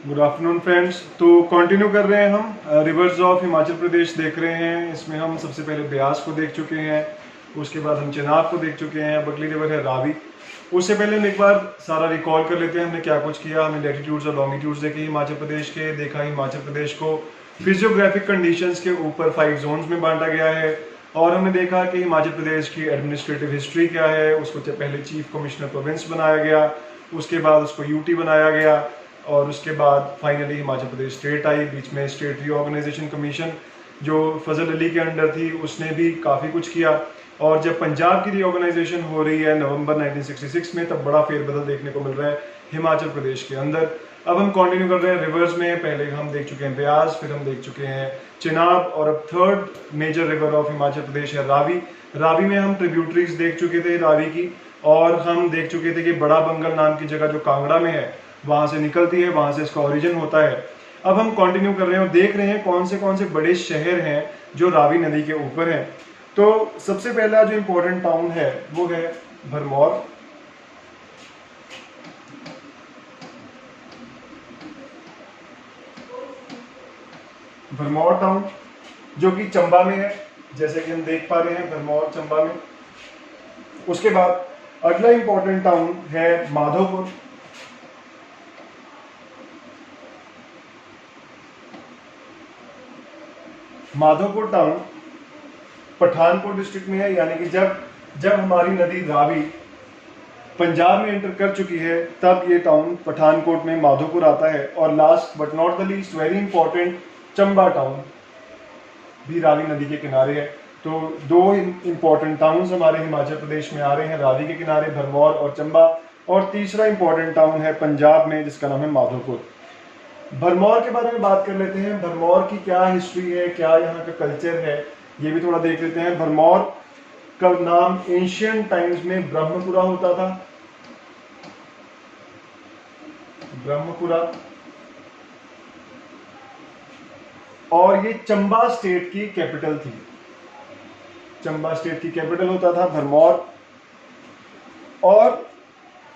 Good afternoon friends. तो continue कर रहे हैं हम रिवर्स ऑफ हिमाचल प्रदेश देख रहे हैं। इसमें हम सबसे पहले ब्यास को देख चुके हैं, उसके बाद हम चिनाब को देख चुके हैं, अब अगली रिवर है रावी। उससे पहले हम एक बार सारा रिकॉल कर लेते हैं हमने क्या कुछ किया। हमने लैटिट्यूड्स और लॉन्गिट्यूड्स देखे हिमाचल प्रदेश के, देखा हिमाचल प्रदेश को फिजियोग्राफिक कंडीशंस के ऊपर 5 जोन्स में बांटा गया है, और हमने देखा कि हिमाचल प्रदेश की एडमिनिस्ट्रेटिव हिस्ट्री क्या है। उसको पहले चीफ कमिश्नर प्रोविंस बनाया गया, उसके बाद उसको यूटी बनाया गया, और उसके बाद फाइनली हिमाचल प्रदेश स्टेट आई। बीच में स्टेट रीऑर्गेनाइजेशन कमीशन जो फजल अली के अंडर थी उसने भी काफ़ी कुछ किया। और जब पंजाब की रीऑर्गेनाइजेशन हो रही है नवंबर 1966 में, तब बड़ा फेरबदल देखने को मिल रहा है हिमाचल प्रदेश के अंदर। अब हम कंटिन्यू कर रहे हैं रिवर्स में। पहले हम देख चुके हैं ब्यास, फिर हम देख चुके हैं चिनाब, और अब third major river of Himachal Pradesh है रावी। रावी में हम ट्रिब्यूटरीज देख चुके थे रावी की, और हम देख चुके थे कि बड़ा बंगल नाम की जगह जो कांगड़ा में है वहां से निकलती है, वहां से इसका ओरिजिन होता है। अब हम कंटिन्यू कर रहे हैं और देख रहे हैं कौन से बड़े शहर हैं जो रावी नदी के ऊपर हैं। तो सबसे पहला जो इंपॉर्टेंट टाउन है वो है भरमौर। भरमौर टाउन जो कि चंबा में है, जैसे कि हम देख पा रहे हैं भरमौर चंबा में। उसके बाद अगला इंपॉर्टेंट टाउन है माधोपुर। माधोपुर टाउन पठानकोट डिस्ट्रिक्ट में है, यानी कि जब हमारी नदी रावी पंजाब में एंटर कर चुकी है तब ये टाउन पठानकोट में माधोपुर आता है। और last but not the least very important, Chamba town भी रावी नदी के किनारे है। तो दो इंपॉर्टेंट टाउन्स हमारे हिमाचल प्रदेश में आ रहे हैं रावी के किनारे, भरमौर और चंबा। और तीसरा इंपॉर्टेंट टाउन है पंजाब में जिसका नाम है माधोपुर। भरमौर के बारे में बात कर लेते हैं। भरमौर की क्या हिस्ट्री है, क्या यहाँ का कल्चर है, ये भी थोड़ा देख लेते हैं। भरमौर का नाम एंशियंट टाइम्स में ब्रह्मपुरा होता था, ब्रह्मपुरा। और ये चंबा स्टेट की कैपिटल थी, चंबा स्टेट की कैपिटल होता था भरमौर। और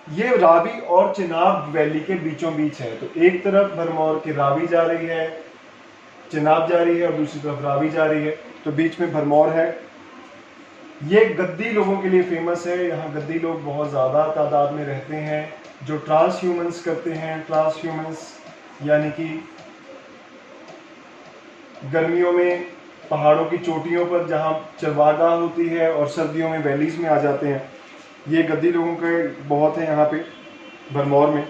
ये रावी और चिनाब वैली के बीचों बीच है। तो एक तरफ भरमौर की रावी जा रही है, चिनाब जा रही है, और दूसरी तरफ रावी जा रही है, तो बीच में भरमौर है। ये गद्दी लोगों के लिए फेमस है। यहाँ गद्दी लोग बहुत ज़्यादा तादाद में रहते हैं जो ट्रांस ह्यूमंस करते हैं। ट्रांस ह्यूमंस यानी कि गर्मियों में पहाड़ों की चोटियों पर जहाँ चरवागाह होती है और सर्दियों में वैलीज में आ जाते हैं। ये गद्दी लोगों के बहुत है यहाँ पे भरमौर में।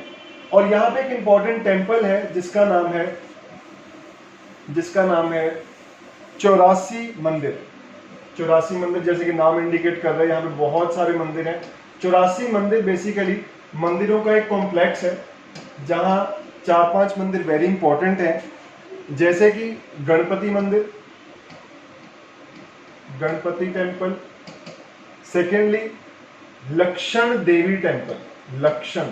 और यहाँ पे एक इम्पॉर्टेंट टेम्पल है जिसका नाम है 84 मंदिर। 84 मंदिर, जैसे कि नाम इंडिकेट कर रहे हैं, यहाँ पे बहुत सारे मंदिर हैं। 84 मंदिर बेसिकली मंदिरों का एक कॉम्प्लेक्स है जहाँ 4-5 मंदिर वेरी इंपॉर्टेंट हैं, जैसे कि गणपति मंदिर, गणपति टेम्पल। सेकेंडली लक्षण देवी टेम्पल, लक्षण।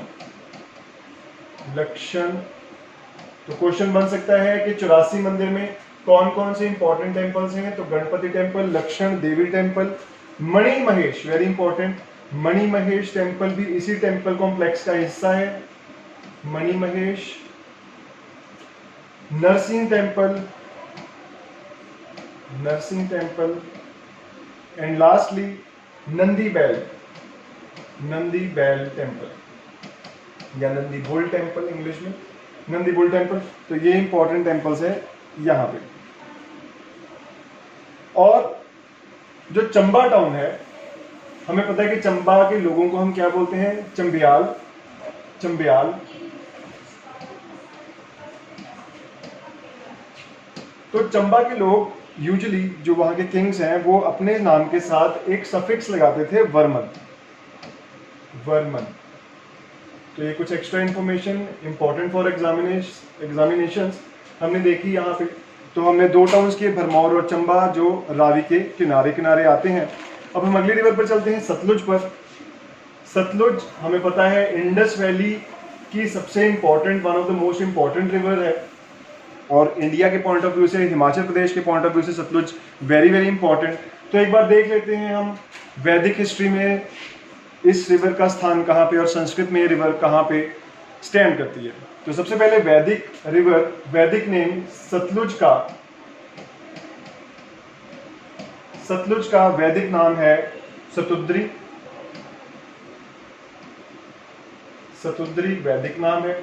तो क्वेश्चन बन सकता है कि 84 मंदिर में कौन कौन से इंपॉर्टेंट टेम्पल्स हैं। तो Ganpati temple, Lakshana Devi temple, Mani Mahesh, very important, Mani Mahesh temple भी इसी टेम्पल कॉम्प्लेक्स का हिस्सा है। Mani Mahesh, Narsingh temple, and lastly Nandi बैल टेम्पल या नंदी बुल टेम्पल इंग्लिश में, नंदी बुल टेम्पल। तो ये इंपॉर्टेंट टेम्पल्स है यहाँ पे। और जो चंबा टाउन है, हमें पता है कि चंबा के लोगों को हम क्या बोलते हैं, चंबियाल। तो चंबा के लोग यूजुअली जो वहां के किंग्स हैं वो अपने नाम के साथ एक सफिक्स लगाते थे, वर्मन। तो ये कुछ extra information important for examinations हमने देखी यहाँ पे। तो हमने 2 टाउन्स किए, भरमौर और चंबा, जो रावी के किनारे किनारे आते हैं। अब हम अगली रिवर पर चलते हैं, सतलुज पर। सतलुज हमें पता है इंडस वैली की सबसे important, one of the most important river है। और इंडिया के पॉइंट ऑफ व्यू से, हिमाचल प्रदेश के पॉइंट ऑफ व्यू से सतलुज वेरी वेरी इंपॉर्टेंट। तो एक बार देख लेते हैं हम वैदिक हिस्ट्री में इस रिवर का स्थान कहाँ पे और संस्कृत में ये रिवर कहाँ पे स्टैंड करती है। तो सबसे पहले वैदिक रिवर, वैदिक नेम सतलुज का वैदिक नाम है सतुद्री। सतुद्री वैदिक नाम है।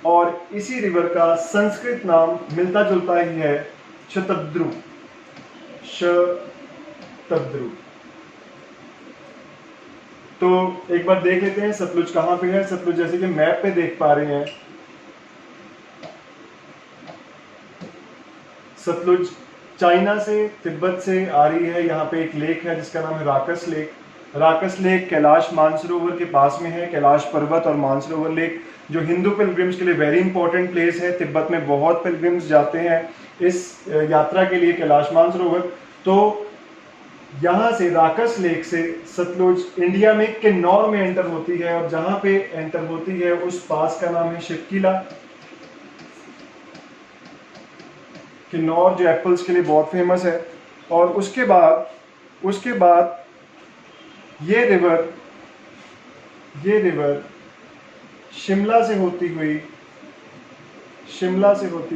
और इसी रिवर का संस्कृत नाम मिलता जुलता ही है, शतद्रु। शतद्रु। तो एक बार देख लेते हैं सतलुज कहाँ पे है। सतलुज जैसे कि मैप पे देख पा रहे हैं, सतलुज चाइना से, तिब्बत से आ रही है। यहाँ पे एक लेक है जिसका नाम है राकस लेक। राकस लेक कैलाश मानसरोवर के पास में है। कैलाश पर्वत और मानसरोवर लेक जो हिंदू पिलग्रिम्स के लिए वेरी इंपॉर्टेंट प्लेस है। तिब्बत में बहुत पिलग्रिम्स जाते हैं इस यात्रा के लिए, कैलाश मानसरोवर। तो यहाँ से राकस लेक से सतलुज इंडिया में किन्नौर में एंटर होती है, और जहाँ पे एंटर होती है उस पास का नाम है शिवकिला। किन्नौर जो एप्पल्स के लिए बहुत फेमस है। और उसके बाद ये रिवर शिमला से होती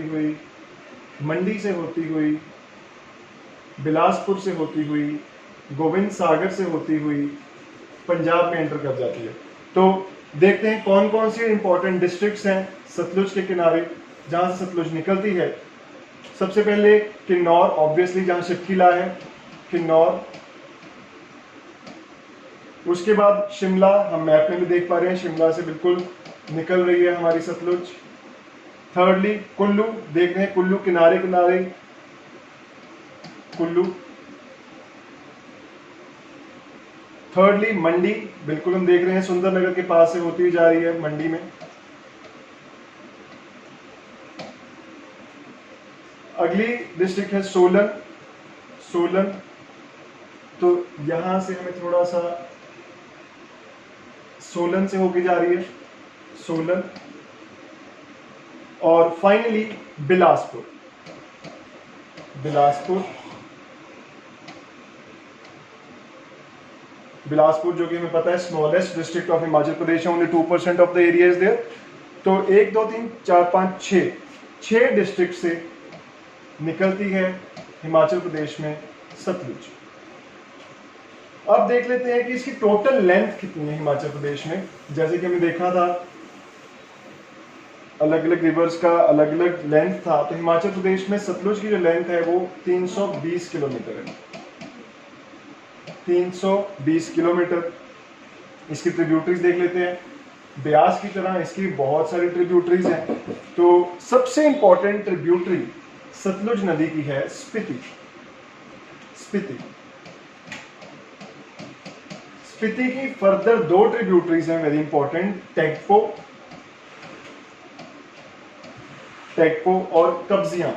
हुई, मंडी से होती हुई, बिलासपुर से होती हुई, गोविंद सागर से होती हुई पंजाब में एंटर कर जाती है। तो देखते हैं कौन कौन सी इंपॉर्टेंट डिस्ट्रिक्ट्स हैं सतलुज के किनारे जहां से सतलुज निकलती है। सबसे पहले किन्नौर, ऑब्वियसली जहां शिवकिला है, किन्नौर। उसके बाद शिमला, हम मैप में भी देख पा रहे हैं, शिमला से बिल्कुल निकल रही है हमारी सतलुज। थर्डली कुल्लू, देख रहे हैं कुल्लू किनारे किनारे, कुल्लू। थर्डली मंडी, बिल्कुल हम देख रहे हैं सुंदरनगर के पास से होती जा रही है मंडी में। अगली डिस्ट्रिक्ट है सोलन। तो यहां से हमें थोड़ा सा सोलन से होके जा रही है, सोलन। और फाइनली बिलासपुर जो कि हमें पता है smallest district of Himachal Pradesh है, only 2% of the area is there. तो 1 2 3 4 5 6 डिस्ट्रिक्ट से निकलती है हिमाचल प्रदेश में सतलुज। अब देख लेते हैं कि इसकी टोटल लेंथ कितनी है हिमाचल प्रदेश में। जैसे कि हमने देखा था अलग अलग रिवर्स का अलग अलग लेंथ था, तो हिमाचल प्रदेश में सतलुज की जो लेंथ है वो 320 किलोमीटर है। 320 किलोमीटर। इसकी ट्रिब्यूटरीज देख लेते हैं। ब्यास की तरह इसकी बहुत सारी ट्रिब्यूटरीज हैं। तो सबसे इंपॉर्टेंट ट्रिब्यूटरी सतलुज नदी की है स्पीति। स्पीति की फर्दर 2 ट्रिब्यूटरीज हैं वेरी इंपॉर्टेंट, टेकपो और कब्जियां।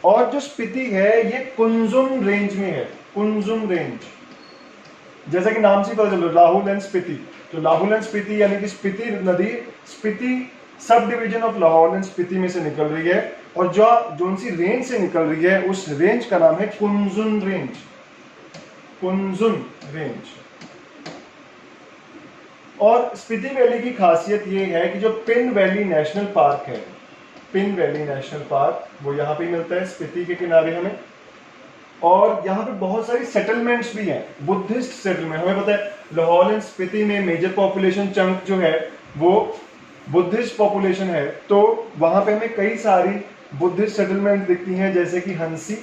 और जो स्पीति है ये कुंजुम रेंज में है, कुंजुम रेंज। जैसा कि नाम से पता चल रहा है लाहौल एंड स्पीति। तो लाहौल एंड स्पीति यानी कि स्पीति नदी Spiti sub division of Lahaul and Spiti में से निकल रही है, और जो सी रेंज से निकल रही है उस रेंज का नाम है कुंजुम रेंज। और स्पीति वैली की खासियत ये है कि जो पिन वैली नेशनल पार्क है, वो यहाँ पे मिलता है स्पीति के किनारे हमें। और यहाँ पे बहुत सारी सेटलमेंट्स भी हैं, बुद्धिस्ट सेटलमेंट। हमें पता है लाहौल एंड स्पीति में मेजर पॉपुलेशन चंक जो है वो बुद्धिस्ट पॉपुलेशन है। तो वहां पे हमें कई सारी बुद्धिस्ट सेटलमेंट दिखती हैं, जैसे कि हंसी,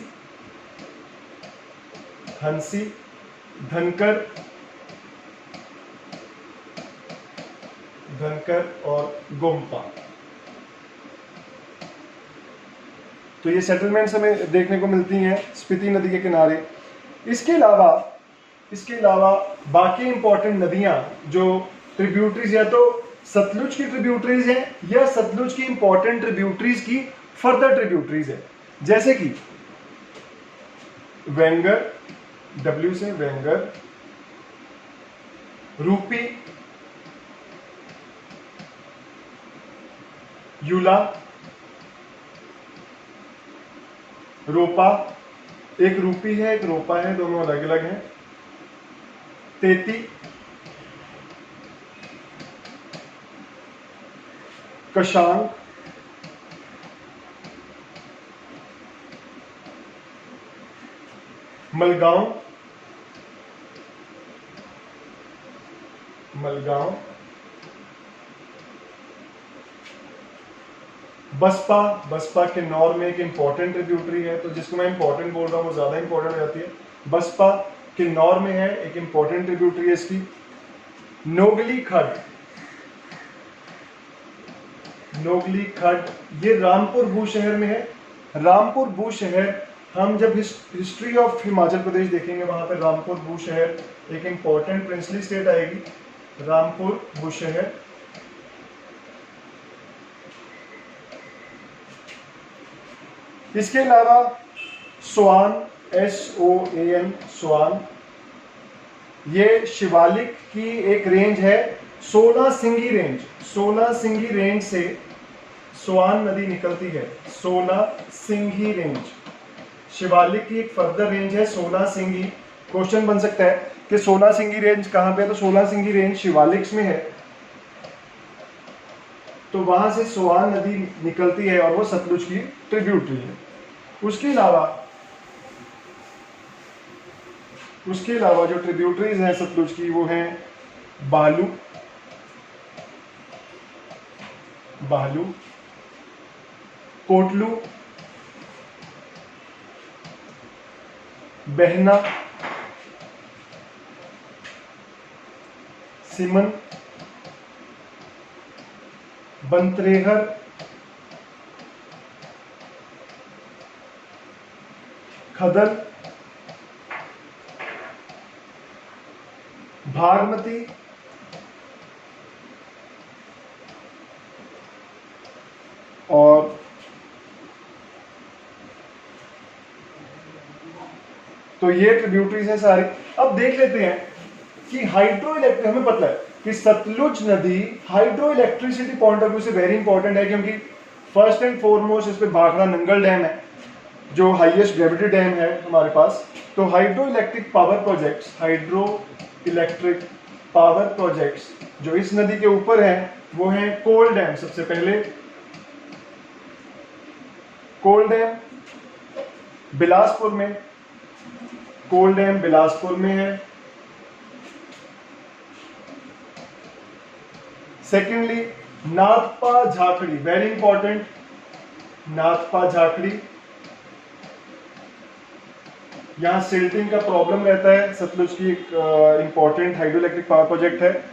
धनकर और गोम्पा। तो ये सेटलमेंट्स हमें देखने को मिलती हैं स्पीति नदी के किनारे। इसके अलावा बाकी इंपॉर्टेंट नदियां जो ट्रिब्यूटरीज या तो सतलुज की ट्रिब्यूटरीज हैं या सतलुज की इंपॉर्टेंट ट्रिब्यूटरीज की फर्दर ट्रिब्यूटरीज है, जैसे कि वेंगर, W से वेंगर, रूपी, यूला, रोपा, एक रूपी है, एक रोपा है, दोनों अलग अलग हैं। तेती, कशांग, मलगांव, मलगांव, बसपा, बसपा किन्नौर में एक इंपॉर्टेंट ट्रिब्यूटरी है, तो जिसको मैं इंपॉर्टेंट बोल रहा हूँ वो ज्यादा इंपॉर्टेंट हो जाती है। बसपा किन्नौर में है, एक इंपॉर्टेंट ट्रिब्यूटरी है इसकी। नोगली खड्ड, नोगली खड्ड ये रामपुर बूशहर में है। रामपुर बूशहर, हम जब हिस्ट्री ऑफ हिमाचल प्रदेश देखेंगे वहां पर रामपुर बूशहर एक इंपॉर्टेंट प्रिंसली स्टेट आएगी, रामपुर बूशहर। इसके अलावा स्वान, SOAN, स्वान, ये शिवालिक की एक रेंज है, 16 सिंगी रेंज। 16 सिंगी रेंज से स्वान नदी निकलती है। 16 सिंगी रेंज शिवालिक की एक फर्दर रेंज है, 16 सिंगी। क्वेश्चन बन सकता है कि 16 सिंगी रेंज कहां पे है, तो 16 सिंगी रेंज शिवालिक में है, तो वहां से स्वान नदी निकलती है और वो सतलुज की ट्रिब्यूटरी है। उसके अलावा जो ट्रिब्यूटरीज हैं सतलुज की वो हैं बालू, बालू, कोटलू, बहना, सिमन, बंतरेहर, खदल, भागमती, और तो ये ट्रिब्यूटरीज हैं सारी। अब देख लेते हैं कि हाइड्रो इलेक्ट्रिक, हमें पता है कि सतलुज नदी hydro electricity point of view से वेरी इंपॉर्टेंट है, क्योंकि फर्स्ट एंड फॉरमोस्ट इस पे भाखड़ा नंगल डैम है जो हाईएस्ट ग्रेविटी डैम है हमारे पास। तो hydro electric power projects, hydro electric power projects जो इस नदी के ऊपर हैं वो हैं कोल डैम। सबसे पहले कोल डैम बिलासपुर में, कोल डैम बिलासपुर में है। Secondly Nathpa Jhakri, very important, Nathpa Jhakri, यहां सिल्टिंग का प्रॉब्लम रहता है, सतलुज की एक important hydro electric power project है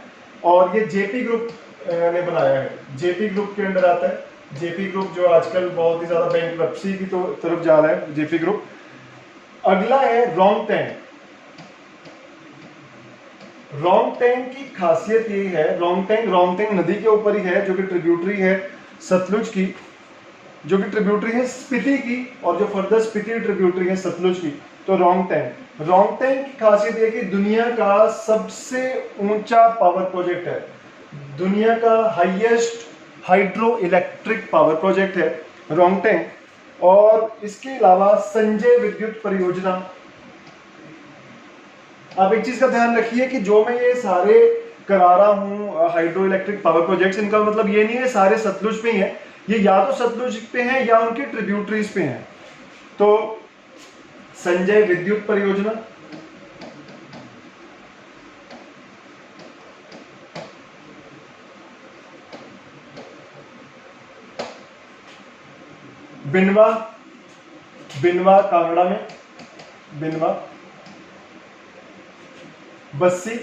और ये जेपी ग्रुप ने बनाया है, जेपी ग्रुप के अंडर आता है। जेपी ग्रुप जो आजकल बहुत ही ज्यादा बैंकरप्सी की तरफ जा रहा है, जेपी ग्रुप। अगला है रोंगटेंग। रोंगटेंग की खासियत ये है, रोंगटेंग नदी के ऊपर ही है जो कि ट्रिब्यूटरी है सतलुज की, जो कि ट्रिब्यूटरी है स्पीति की, और जो फर्दर स्पीति ट्रिब्यूटरी है सतलुज की। तो रोंगटेंग की खासियत ये कि दुनिया का सबसे ऊंचा पावर प्रोजेक्ट है, दुनिया का highest hydro electric power project है रोंगटेंग। और इसके अलावा संजय विद्युत परियोजना। आप एक चीज का ध्यान रखिए कि जो मैं ये सारे करा रहा हूं हाइड्रो इलेक्ट्रिक पावर प्रोजेक्ट्स, इनका मतलब ये नहीं है सारे सतलुज पे ही हैं, ये या तो सतलुज पे हैं या उनकी ट्रिब्यूटरीज पे हैं। तो संजय विद्युत परियोजना, बिनवा, बिनवा कांगड़ा में, बिनवा, बस्सी,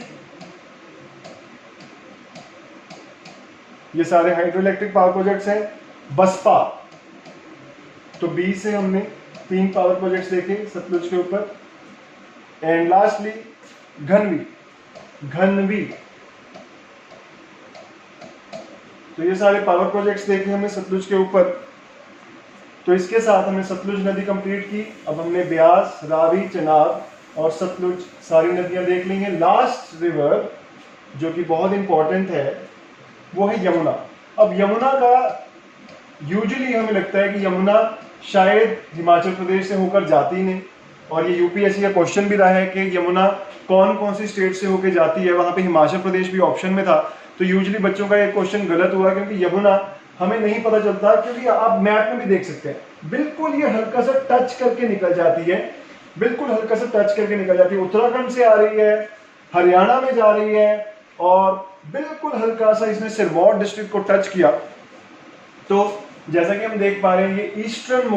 ये सारे हाइड्रो इलेक्ट्रिक पावर प्रोजेक्ट्स हैं। बसपा, तो 20 से हमने 3 पावर प्रोजेक्ट्स देखे सतलुज के ऊपर। एंड लास्टली घनवी, घनवी, तो ये सारे पावर प्रोजेक्ट्स देखे हमने सतलुज के ऊपर। तो इसके साथ हमने सतलुज नदी कंप्लीट की। अब हमने ब्यास, रावी, चनाब और सतलुज सारी नदियां देख ली हैं। लास्ट रिवर जो कि बहुत इंपॉर्टेंट है वो है यमुना। अब यमुना का यूजुअली हमें लगता है कि यमुना शायद हिमाचल प्रदेश से होकर जाती नहीं, और ये यूपीएससी का क्वेश्चन भी रहा है कि यमुना कौन कौन सी स्टेट से होके जाती है, वहां पे हिमाचल प्रदेश भी ऑप्शन में था। तो यूजुअली बच्चों का ये क्वेश्चन गलत हुआ क्योंकि यमुना हमें नहीं पता चलता, क्योंकि आप मैप में भी देख सकते हैं बिल्कुल ये हल्का सा टच करके निकल जाती है, बिल्कुल हल्का सा टच करके निकल जाती है, उत्तराखंड से आ रही है, हरियाणा में जा रही है, और बिल्कुल हल्का सा इसने सिरमौर डिस्ट्रिक्ट को टच किया। तो जैसा कि हम देख पा रहे हैं ये ईस्टर्न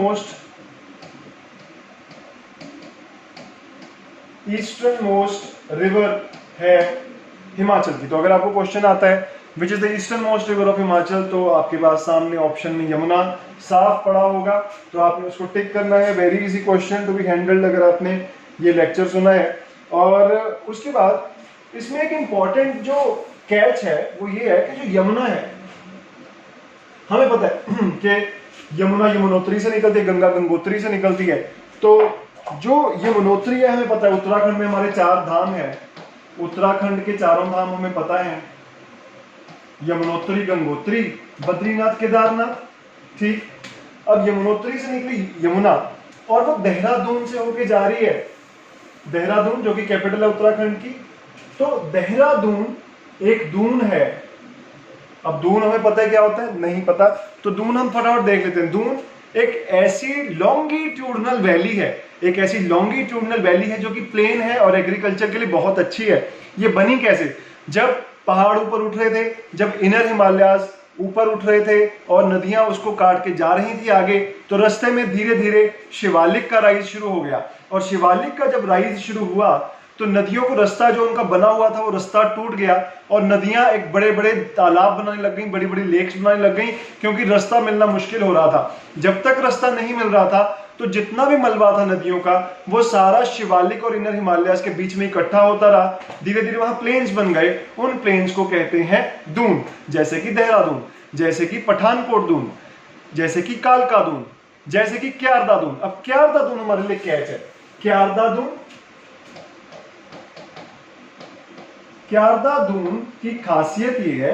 मोस्ट रिवर है हिमाचल की। तो अगर आपको क्वेश्चन आता है which is the eastern most river of Himachal, तो आपके पास सामने ऑप्शन में यमुना साफ पड़ा होगा, तो आपने उसको टिक करना है। Very easy question to be handled अगर आपने ये लेक्चर सुना है। और उसके बाद इसमें एक इंपॉर्टेंट जो कैच है वो ये है कि जो यमुना है, हमें पता है कि यमुना यमुनोत्री से निकलती है, गंगा गंगोत्री से निकलती है। तो जो यमुनोत्री है हमें पता है, उत्तराखंड में हमारे 4 धाम है, उत्तराखंड के 4 धाम हमें पता है, यमुनोत्री, गंगोत्री, बद्रीनाथ, केदारनाथ। ठीक, अब यमुनोत्री से निकली यमुना और वो देहरादून से होके जा रही है, देहरादून जो कि कैपिटल है उत्तराखंड की। तो देहरादून एक दून है। अब दून हमें पता है क्या होता है, नहीं पता, तो दून हम फटाफट देख लेते हैं। दून एक ऐसी लॉन्गिट्यूडनल वैली है, एक ऐसी लॉन्गिट्यूडनल वैली है जो कि प्लेन है और एग्रीकल्चर के लिए बहुत अच्छी है। ये बनी कैसे, जब पहाड़ ऊपर उठ रहे थे, जब इनर हिमालयाज ऊपर उठ रहे थे और नदियां उसको काट के जा रही थी आगे, तो रास्ते में धीरे धीरे शिवालिक का राइज शुरू हो गया। और शिवालिक का जब राइज शुरू हुआ तो नदियों को रास्ता जो उनका बना हुआ था वो रास्ता टूट गया और नदियां एक बड़े बड़े तालाब बनाने लग गई, बड़ी बड़ी लेक्स बनाने लग गई, क्योंकि रास्ता मिलना मुश्किल हो रहा था। जब तक रास्ता नहीं मिल रहा था तो जितना भी मलबा था नदियों का वो सारा शिवालिक और इनर हिमालयाज के बीच में इकट्ठा होता रहा। धीरे धीरे वहां प्लेन्स बन गए, उन प्लेन्स को कहते हैं दून, जैसे कि देहरादून, जैसे कि पठानकोट दून, जैसे कि कालका दून, जैसे कि क्यारदा दून। अब क्यारदा दून हमारे लिए कैच है। क्यारदा दून की खासियत ये है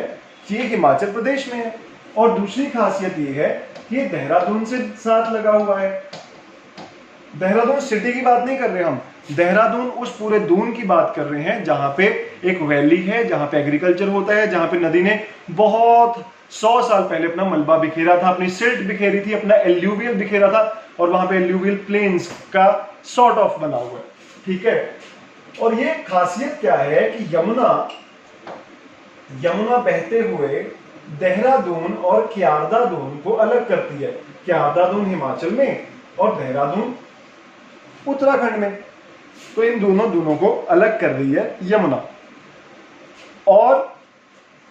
कि ये हिमाचल प्रदेश में है, और दूसरी खासियत ये है कि ये देहरादून से साथ लगा हुआ है। देहरादून सिटी की बात नहीं कर रहे हम, देहरादून उस पूरे दून की बात कर रहे हैं जहां पे एक वैली है, जहां पे एग्रीकल्चर होता है, जहां पे नदी ने बहुत 100 साल पहले अपना मलबा बिखेरा था, अपनी सिल्ट बिखेरी थी, अपना एल्यूवियल बिखेरा था, और वहां पे एल्यूवियल प्लेन्स का सॉर्ट ऑफ बना हुआ है। ठीक है, और ये खासियत क्या है कि यमुना बहते हुए देहरादून और क्यारदा दून को अलग करती है। क्यारदा दून हिमाचल में और देहरादून उत्तराखंड में, तो इन दूनों को अलग कर रही है यमुना। और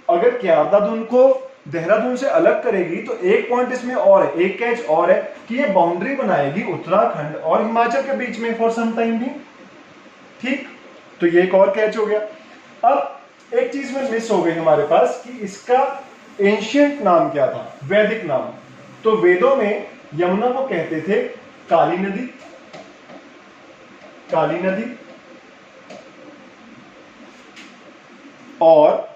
अगर क्यारदा दून को देहरादून से अलग करेगी तो एक पॉइंट इसमें और है, एक कैच और है कि ये बाउंड्री बनाएगी उत्तराखंड और हिमाचल के बीच में फॉर सम टाइम भी। ठीक, तो ये एक और कैच हो गया। अब एक चीज में मिस हो गई हमारे पास कि इसका एंशिएंट नाम क्या था, वैदिक नाम। तो वेदों में यमुना को कहते थे काली नदी, काली नदी, और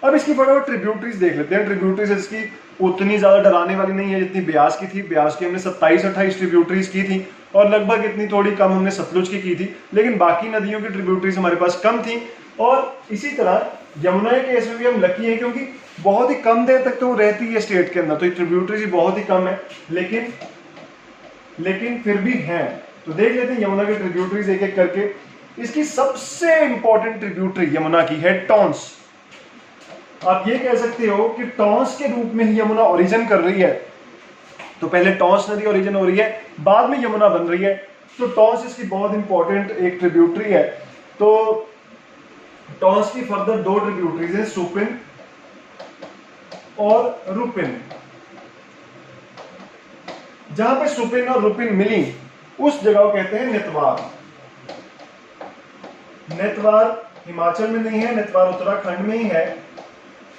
अब इसकी फटाफट ट्रिब्यूटरीज देख लेते हैं। ट्रिब्यूटरीज इसकी उतनी ज्यादा डराने वाली नहीं है जितनी ब्यास की थी। ब्यास की हमने 27-28 ट्रिब्यूटरीज की थी और लगभग इतनी थोड़ी कम हमने सतलुज की थी, लेकिन बाकी नदियों की ट्रिब्यूटरीज हमारे पास कम थी। और इसी तरह यमुना के केस में भी हम लकी हैं क्योंकि बहुत ही कम देर तक तो वो रहती है स्टेट के अंदर, तो ट्रिब्यूटरीज भी बहुत ही कम है, लेकिन फिर भी हैं। तो देख लेते हैं यमुना के ट्रिब्यूटरीज एक एक करके। इसकी सबसे इंपॉर्टेंट ट्रिब्यूटरी यमुना की है टॉन्स। आप ये कह सकते हो कि टॉन्स के रूप में ही यमुना ओरिजिन कर रही है। तो पहले टॉन्स नदी ओरिजिन हो रही है, बाद में यमुना बन रही है। तो टॉन्स इसकी बहुत इंपॉर्टेंट एक ट्रिब्यूटरी है। तो टॉन्स की फर्दर 2 ट्रिब्यूटरीज है, सुपिन और रुपिन। जहां पे सुपिन और रुपिन मिली उस जगह को कहते हैं नेतवार। नेतवार हिमाचल में नहीं है, नेतवार उत्तराखंड में ही है।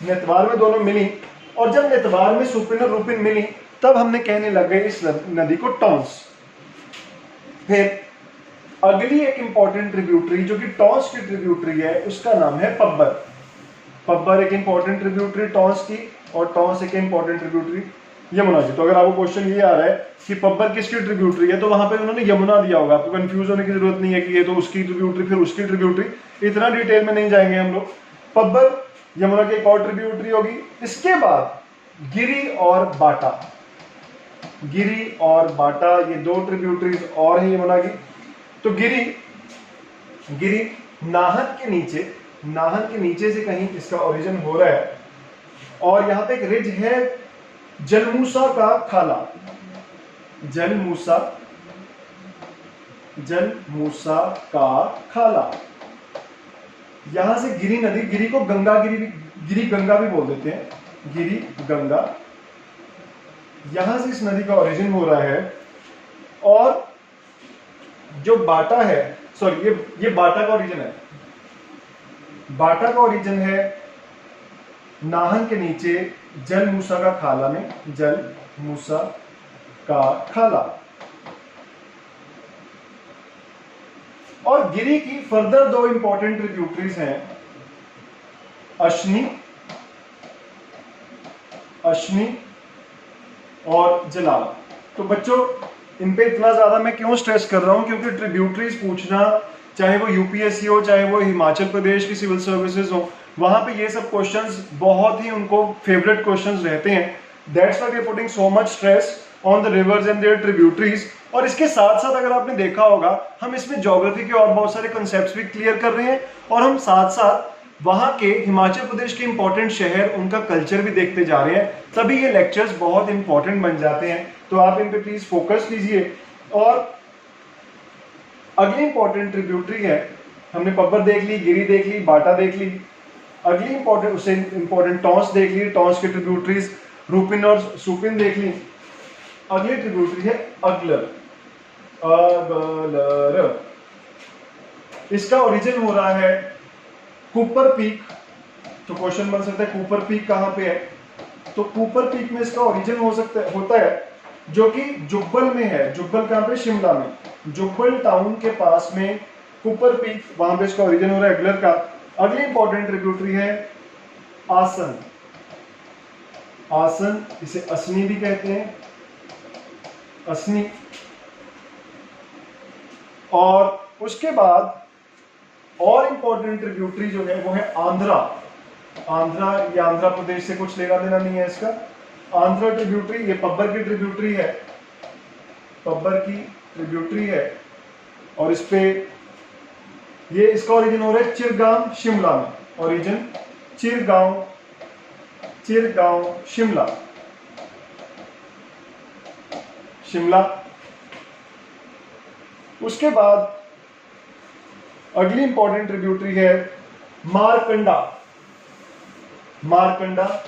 नेतवार में दोनों मिली, और जब नेतवार में सुपिन और रुपिन मिली तब हमने कहने लग गए इस नदी को टॉन्स। फिर अगली एक इंपॉर्टेंट ट्रिब्यूटरी जो कि टॉन्स की ट्रिब्यूटरी है उसका नाम है पब्बर। पब्बर एक इंपॉर्टेंट ट्रिब्यूटरी टॉन्स की, और टॉन्स एक इंपॉर्टेंट ट्रिब्यूटरी। यमुना जी। तो अगर आपको क्वेश्चन ये आ रहा है कि पब्बर किसकी ट्रिब्यूटरी है, तो वहां पे उन्होंने यमुना दिया होगा, आपको कंफ्यूज होने की जरूरत नहीं है कि ये तो उसकी ट्रिब्यूटरी फिर उसकी ट्रिब्यूटरी, इतना डिटेल में नहीं जाएंगे हम लोग। पब्बर यमुना की एक और ट्रिब्यूटरी होगी। इसके बाद गिरी और बाटा, गिरी और बाटा ये दो ट्रिब्यूटरीज और हैं यमुना की। तो गिरी नाहन के नीचे से कहीं इसका ओरिजिन हो रहा है, और यहां पे एक रिज है जलमूसा का खाला, जलमूसा का खाला। यहां से गिरी नदी, गिरी को गिरी गंगा भी बोल देते हैं, गिरी गंगा, यहां से इस नदी का ओरिजिन हो रहा है। और जो बाटा है, सॉरी ये बाटा का ओरिजिन है, बाटा का ओरिजिन है नाहन के नीचे जलमूसा का खाला में, जलमूसा का खाला। और गिरी की फर्दर दो इंपॉर्टेंट ट्रिब्यूटरीज हैं, अश्नी और जलाल। तो बच्चों इन पे इतना ज्यादा मैं क्यों स्ट्रेस कर रहा हूं, क्योंकि ट्रिब्यूटरीज पूछना, चाहे वो यूपीएससी हो, चाहे वो हिमाचल प्रदेश की सिविल सर्विसेज हो, वहां पे ये सब क्वेश्चंस बहुत ही उनको फेवरेट क्वेश्चंस रहते हैं। That's why we are putting so much stress on the rivers and their tributaries. और इसके साथ साथ अगर आपने देखा होगा, हम इसमें ज्योग्राफी के और बहुत सारे कंसेप्ट्स भी क्लियर कर रहे हैं, और हम साथ साथ वहां के हिमाचल प्रदेश के इंपॉर्टेंट शहर, उनका कल्चर भी देखते जा रहे हैं, तभी ये लेक्चर्स बहुत इंपॉर्टेंट बन जाते हैं। तो आप इन पे प्लीज फोकस कीजिए। और अगली इंपॉर्टेंट ट्रिब्यूटरी है, हमने पब्बर देख ली, गिरी देख ली, बाटा देख ली। अगली इंपॉर्टेंट, उससे इंपॉर्टेंट टॉन्स देख ली, टॉन्स की ट्रिब्यूटरीज रूपिन और सुपिन देख ली। अगली ट्रिब्यूटरी है अगलर, अगलर। इसका ओरिजिन हो रहा है कूपर पीक। तो क्वेश्चन बन सकता है कूपर पीक कहां पे है, तो कूपर पीक में इसका ओरिजिन होता है जो कि जुब्बल में है। जुब्बल कहां पे, शिमला में, जुब्बल टाउन के पास में कूपर पीक, वहां पे इसका ओरिजिन हो रहा है अगलर का। अगली इंपॉर्टेंट ट्रिब्यूटरी है आसन, आसन, इसे असनी भी कहते हैं, असनी। और उसके बाद और इंपॉर्टेंट ट्रिब्यूटरी जो है वो है आंध्रा। आंध्रा या आंध्र प्रदेश से कुछ लेना देना नहीं है इसका। आंध्रा ट्रिब्यूटरी, ये पब्बर की ट्रिब्यूटरी है, पब्बर की ट्रिब्यूटरी है। और इस पे ये इसका ओरिजिन हो रहा है चिरगांव, शिमला में। ओरिजिन चिरगांव शिमला, शिमला। उसके बाद अगली इंपॉर्टेंट ट्रिब्यूटरी है मारकंडा, मारकंडा।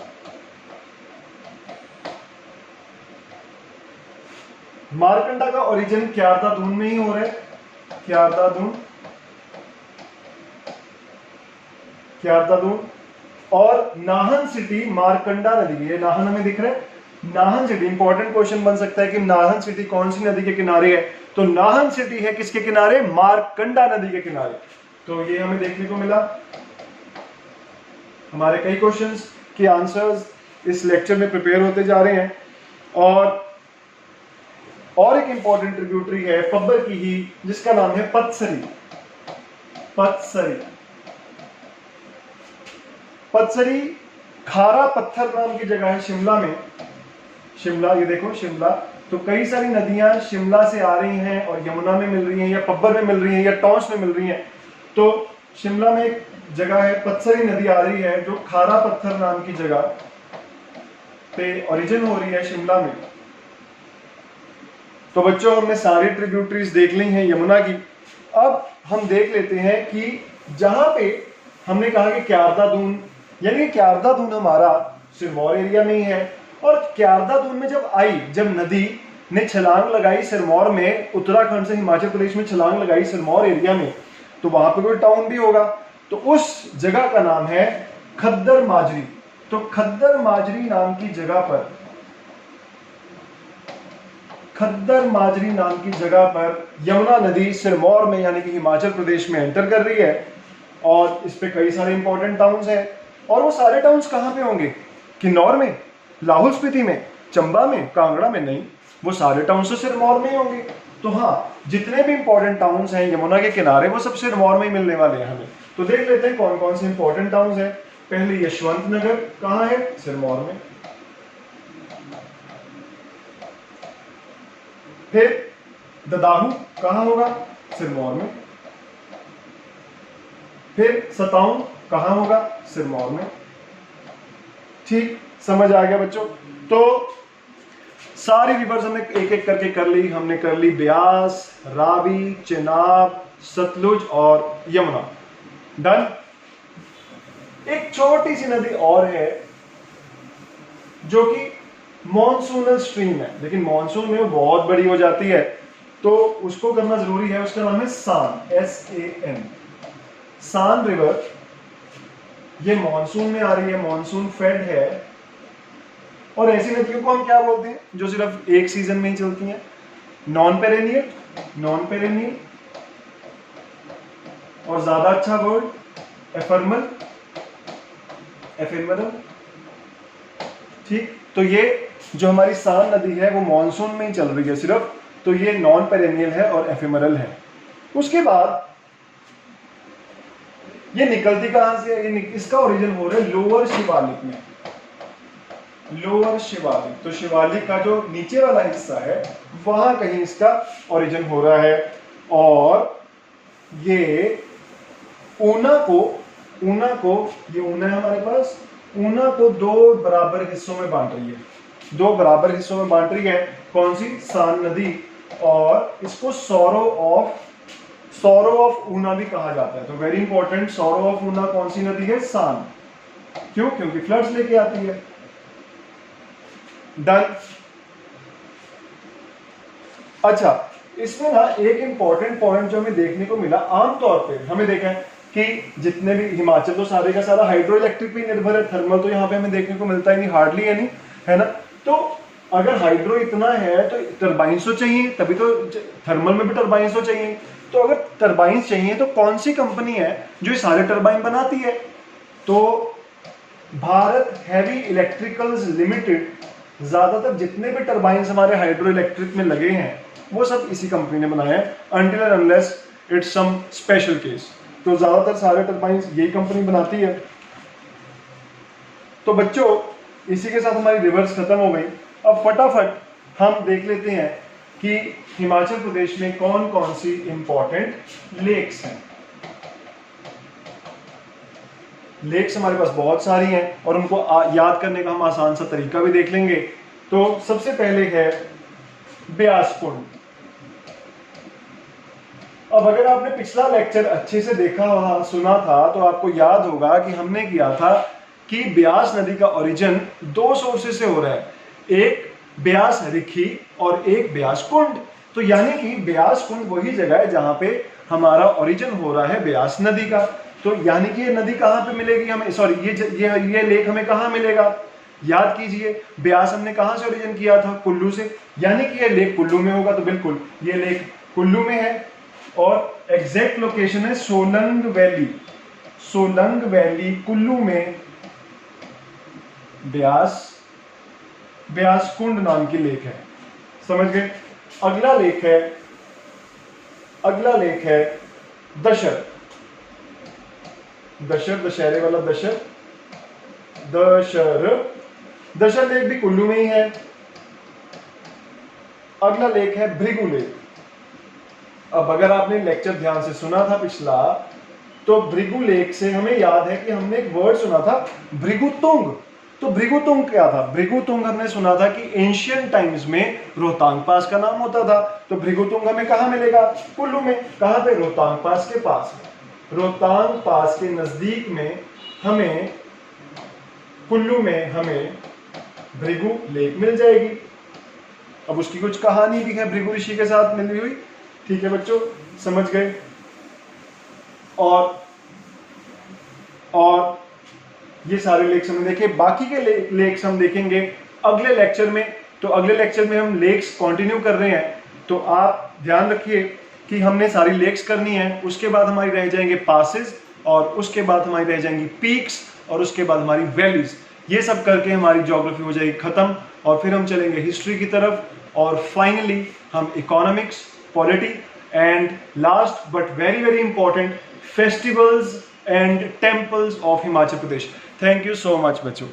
मारकंडा का ओरिजिन क्यारदादून में ही हो रहा है, क्यारदादून। और नाहन सिटी मारकंडा नदी, ये नाहन हमें दिख रहा है, नाहन सिटी। इंपॉर्टेंट क्वेश्चन बन सकता है कि नाहन सिटी कौन सी नदी के किनारे है, तो नाहन सिटी है किसके किनारे, मारकंडा नदी के किनारे। तो ये हमें देखने को मिला। हमारे कई क्वेश्चंस के आंसर्स इस लेक्चर में प्रिपेयर होते जा रहे हैं। और एक इंपॉर्टेंट ट्रिब्यूटरी है पब्बर की ही, जिसका नाम है पतसरी, पतसरी। पतसरी खारा पत्थर नाम की जगह है शिमला में, शिमला, ये देखो शिमला। तो कई सारी नदियां शिमला से आ रही हैं और यमुना में मिल रही हैं, या पब्बर में मिल रही हैं, या टॉन्स में मिल रही हैं। तो शिमला में एक जगह है पतसरी नदी आ रही है, जो खारा पत्थर नाम की जगह पे ओरिजिन हो रही है शिमला में। तो बच्चों हमने सारी ट्रिब्यूटरीज देख ली हैं यमुना की। अब हम देख लेते हैं कि जहां पे हमने कहा कि क्यारदादून, यानी कि क्यारदादून हमारा सिरमौर एरिया में ही है। और क्यारदादून में जब नदी ने छलांग लगाई सिरमौर में, उत्तराखंड से हिमाचल प्रदेश में छलांग लगाई सिरमौर एरिया में, तो वहां पे कोई टाउन भी होगा। तो उस जगह का नाम है खद्दर माजरी। तो खद्दर माजरी नाम की जगह पर, खद्दर माजरी नाम की जगह पर यमुना नदी सिरमौर में यानी कि हिमाचल प्रदेश में एंटर कर रही है। और इस पे कई सारे इंपॉर्टेंट टाउन्स हैं। और वो सारे टाउन्स कहां पे होंगे, किन्नौर में, लाहौल स्पीति में, चंबा में, कांगड़ा में नहीं, वो सारे टाउन तो सिरमौर में ही होंगे। तो हाँ, जितने भी इंपॉर्टेंट टाउन्स हैं यमुना के किनारे वो सब सिरमौर में ही मिलने वाले हैं हमें। तो देख लेते हैं कौन कौन से इंपॉर्टेंट टाउन्स हैं। पहले यशवंत नगर कहाँ है? सिरमौर में। फिर ददाहू कहाँ होगा? सिरमौर में। फिर सताऊं कहाँ होगा? सिरमौर में। ठीक, समझ आ गया बच्चों? तो सारी रिवर्स हमने एक एक करके कर ली। हमने कर ली ब्यास, रावी, चेनाब, सतलुज और यमुना। डन। एक छोटी सी नदी और है जो कि मॉनसूनल स्ट्रीम है, लेकिन मॉनसून में वो बहुत बड़ी हो जाती है, तो उसको करना जरूरी है। उसका नाम है सान, SAN। सान रिवर, ये मॉनसून में आ रही है, मॉनसून फेड है। और ऐसी नदियों को हम क्या बोलते हैं जो सिर्फ एक सीजन में ही चलती हैं? Non perennial. Non perennial. और ज्यादा अच्छा वर्ड एफर्मल, एफेमरल। ठीक, तो ये जो हमारी सान नदी है वो मॉनसून में ही चल रही है सिर्फ, तो ये नॉन पेरेनियल है और एफेमरल है। उसके बाद ये निकलती कहां से है? इसका ओरिजिन हो रहा है लोअर शिवालिक में। लोअर शिवालिक, तो शिवालिक का जो नीचे वाला हिस्सा है वहां कहीं इसका ओरिजिन हो रहा है। और ये ऊना को ये ऊना है हमारे पास, ऊना को दो बराबर हिस्सों में बांट रही है। दो बराबर हिस्सों में बांट रही है। कौन सी? सान नदी। और इसको सौरो ऑफ ऊना भी कहा जाता है। तो very important, sorrow of Una कौन सी नदी है? सान। क्यों? क्योंकि फ्लड्स लेके आती है। डन। अच्छा, इसमें ना एक इंपॉर्टेंट पॉइंट जो हमें देखने को मिला, आमतौर पे हमें देखा है कि जितने भी हिमाचल तो सारे का सारा हाइड्रो इलेक्ट्रिक पे निर्भर है, थर्मल तो यहाँ पे हमें देखने को मिलता ही नहीं, हार्डली है नहीं, है ना। तो अगर हाइड्रो इतना है तो टरबाइंस तो चाहिए, तभी तो थर्मल में भी टरबाइंस तो चाहिए। तो अगर टरबाइंस चाहिए तो कौन सी कंपनी है जो ये सारे टरबाइन बनाती है? तो भारत हैवी इलेक्ट्रिकल्स लिमिटेड। ज्यादातर जितने भी टरबाइंस हमारे हाइड्रो इलेक्ट्रिक में लगे हैं वो सब इसी कंपनी ने बनाए हैं, until and unless it's some special case. तो ज्यादातर सारे टरबाइंस यही कंपनी बनाती है। तो बच्चों, इसी के साथ हमारी रिवर्स खत्म हो गई। अब फटाफट हम देख लेते हैं कि हिमाचल प्रदेश में कौन कौन सी इंपॉर्टेंट लेक्स हैं। लेक्स हमारे पास बहुत सारी हैं और उनको याद करने का हम आसान सा तरीका भी देख लेंगे। तो सबसे पहले है ब्यास कुंड। अब अगर आपने पिछला लेक्चर अच्छे से देखा सुना था तो आपको याद होगा कि हमने किया था कि ब्यास नदी का ओरिजिन दो सोर्सेस से हो रहा है, एक ब्यास रिखी और एक ब्यास कुंड। तो यानी कि ब्यास कुंड वही जगह है जहां पे हमारा ओरिजिन हो रहा है ब्यास नदी का। तो यानी कि ये नदी कहां पे मिलेगी हमें, सॉरी ये लेक हमें कहां मिलेगा? याद कीजिए, ब्यास हमने कहां से ओरिजिन किया था? कुल्लू से। यानी कि ये लेक कुल्लू में होगा, तो बिल्कुल ये लेक कुल्लू में है। और एग्जैक्ट लोकेशन है सोलंग वैली। सोलंग वैली कुल्लू में ब्यास कुंड नाम की लेक है। समझ गए? अगला लेक है दशर। दशहरे वाला दशर लेक भी कुल्लू में ही है। अगला लेक है भृगु लेक। अब अगर आपने लेक्चर ध्यान से सुना था पिछला, तो भृगु लेक से हमें याद है कि हमने एक वर्ड सुना था भृगुतुंग। तो भृगुतुंग क्या था? भृगुतुंग हमने सुना था कि एंशियंट टाइम्स में रोहतांग पास का नाम होता था। तो भृगुतुंग हमें कहां मिलेगा? कुल्लू में। कहां पे? रोहतांग पास के पास। रोहतांग पास के नजदीक में हमें कुल्लू में हमें भृगु लेक मिल जाएगी। अब उसकी कुछ कहानी भी है भृगु ऋषि के साथ मिली हुई। ठीक है बच्चों, समझ गए? और ये सारे लेक्स हमने देखे। बाकी के लेक्स हम देखेंगे अगले लेक्चर में। तो अगले लेक्चर में हम लेक्स कंटिन्यू कर रहे हैं, तो आप ध्यान रखिए कि हमने सारी लेक्स करनी है। उसके बाद हमारी रह जाएंगे पासेस, और उसके बाद हमारी रह जाएंगी पीक्स, और उसके बाद हमारी वैलीज। ये सब करके हमारी ज्योग्राफी हो जाएगी खत्म और फिर हम चलेंगे हिस्ट्री की तरफ और फाइनली हम economics, polity and last but very very important festivals and temples of Himachal Pradesh. Thank you so much बच्चों।